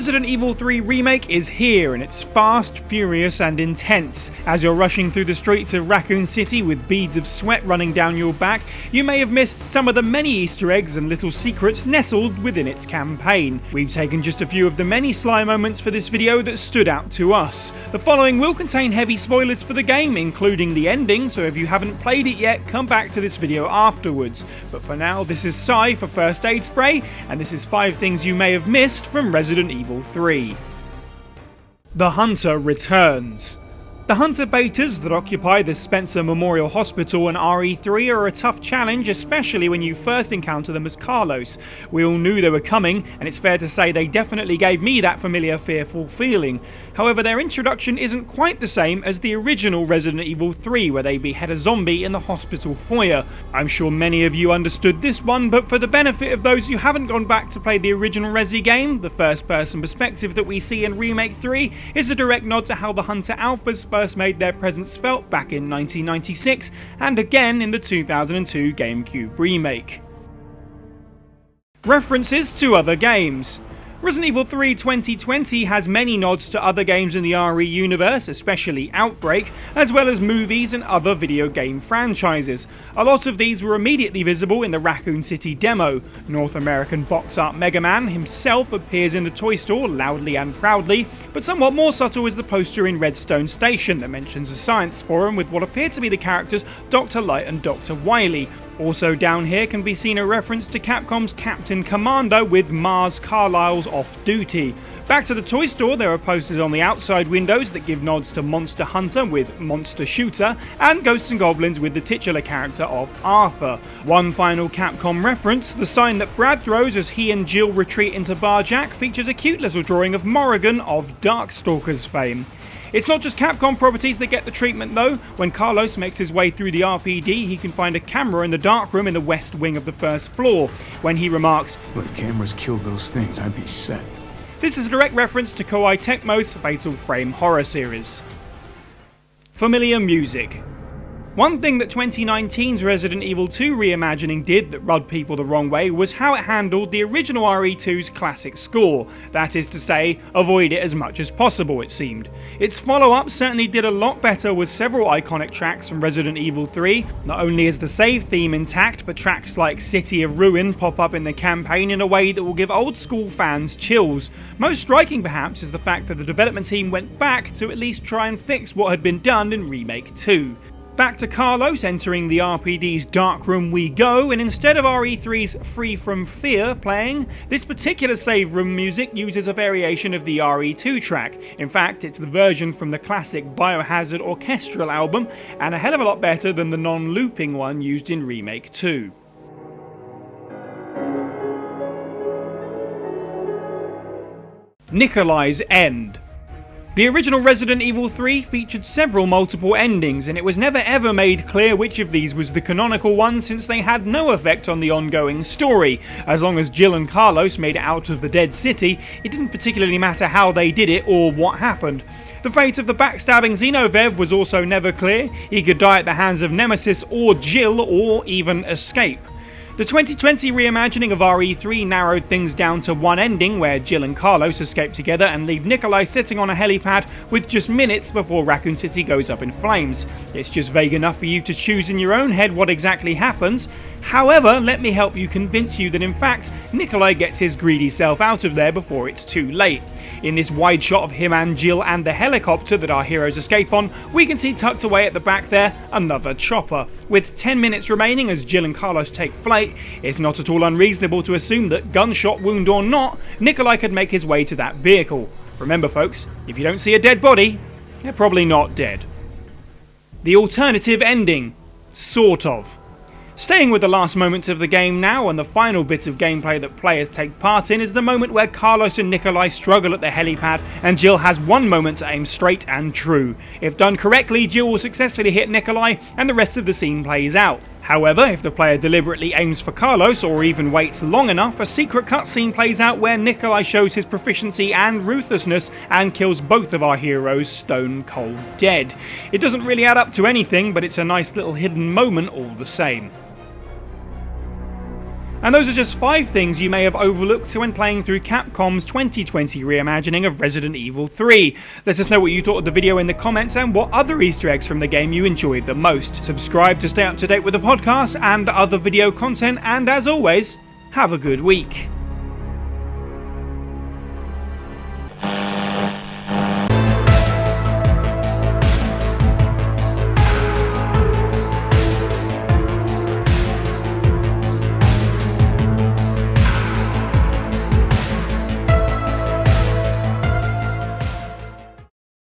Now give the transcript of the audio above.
Resident Evil 3 Remake is here, and it's fast, furious and intense. As you're rushing through the streets of Raccoon City with beads of sweat running down your back, you may have missed some of the many Easter eggs and little secrets nestled within its campaign. We've taken just a few of the many sly moments for this video that stood out to us. The following will contain heavy spoilers for the game, including the ending, so if you haven't played it yet, come back to this video afterwards. But for now, this is Sai for First Aid Spray, and this is 5 things you may have missed from Resident Evil 3. The Hunter returns. The Hunter betas that occupy the Spencer Memorial Hospital and RE3 are a tough challenge, especially when you first encounter them as Carlos. We all knew they were coming, and it's fair to say they definitely gave me that familiar fearful feeling. However, their introduction isn't quite the same as the original Resident Evil 3, where they behead a zombie in the hospital foyer. I'm sure many of you understood this one, but for the benefit of those who haven't gone back to play the original Resi game, the first person perspective that we see in Remake 3 is a direct nod to how the Hunter Alphas first made their presence felt back in 1996 and again in the 2002 GameCube remake. References to other games. Resident Evil 3 2020 has many nods to other games in the RE universe, especially Outbreak, as well as movies and other video game franchises. A lot of these were immediately visible in the Raccoon City demo. North American box art Mega Man himself appears in the toy store loudly and proudly, but somewhat more subtle is the poster in Redstone Station that mentions a science forum with what appear to be the characters Dr. Light and Dr. Wily. Also down here can be seen a reference to Capcom's Captain Commander with Mars Carlyle's off-duty. Back to the toy store, there are posters on the outside windows that give nods to Monster Hunter with Monster Shooter, and Ghosts and Goblins with the titular character of Arthur. One final Capcom reference, the sign that Brad throws as he and Jill retreat into Bar Jack features a cute little drawing of Morrigan of Darkstalkers fame. It's not just Capcom properties that get the treatment though. When Carlos makes his way through the RPD, he can find a camera in the darkroom in the west wing of the first floor, when he remarks, "Well, if cameras killed those things, I'd be set." This is a direct reference to Koei Tecmo's Fatal Frame horror series. Familiar music. One thing that 2019's Resident Evil 2 reimagining did that rubbed people the wrong way was how it handled the original RE2's classic score. That is to say, avoid it as much as possible, it seemed. Its follow-up certainly did a lot better with several iconic tracks from Resident Evil 3. Not only is the save theme intact, but tracks like City of Ruin pop up in the campaign in a way that will give old school fans chills. Most striking perhaps is the fact that the development team went back to at least try and fix what had been done in Remake 2. Back to Carlos entering the RPD's dark room we go, and instead of RE3's Free From Fear playing, this particular save room music uses a variation of the RE2 track. In fact, it's the version from the classic Biohazard orchestral album, and a hell of a lot better than the non-looping one used in Remake 2. Nikolais End. The original Resident Evil 3 featured several multiple endings, and it was never ever made clear which of these was the canonical one since they had no effect on the ongoing story. As long as Jill and Carlos made it out of the dead city, it didn't particularly matter how they did it or what happened. The fate of the backstabbing Xenovev was also never clear. He could die at the hands of Nemesis or Jill, or even escape. The 2020 reimagining of RE3 narrowed things down to one ending where Jill and Carlos escape together and leave Nikolai sitting on a helipad with just minutes before Raccoon City goes up in flames. It's just vague enough for you to choose in your own head what exactly happens. However, let me help you convince you that in fact, Nikolai gets his greedy self out of there before it's too late. In this wide shot of him and Jill and the helicopter that our heroes escape on, we can see tucked away at the back there, another chopper. With 10 minutes remaining as Jill and Carlos take flight, it's not at all unreasonable to assume that, gunshot wound or not, Nikolai could make his way to that vehicle. Remember folks, if you don't see a dead body, they're probably not dead. The alternative ending. Sort of. Staying with the last moments of the game now, and the final bit of gameplay that players take part in is the moment where Carlos and Nikolai struggle at the helipad and Jill has one moment to aim straight and true. If done correctly, Jill will successfully hit Nikolai and the rest of the scene plays out. However, if the player deliberately aims for Carlos or even waits long enough, a secret cutscene plays out where Nikolai shows his proficiency and ruthlessness and kills both of our heroes stone cold dead. It doesn't really add up to anything, but it's a nice little hidden moment all the same. And those are just 5 things you may have overlooked when playing through Capcom's 2020 reimagining of Resident Evil 3. Let us know what you thought of the video in the comments and what other Easter eggs from the game you enjoyed the most. Subscribe to stay up to date with the podcast and other video content, and as always, have a good week.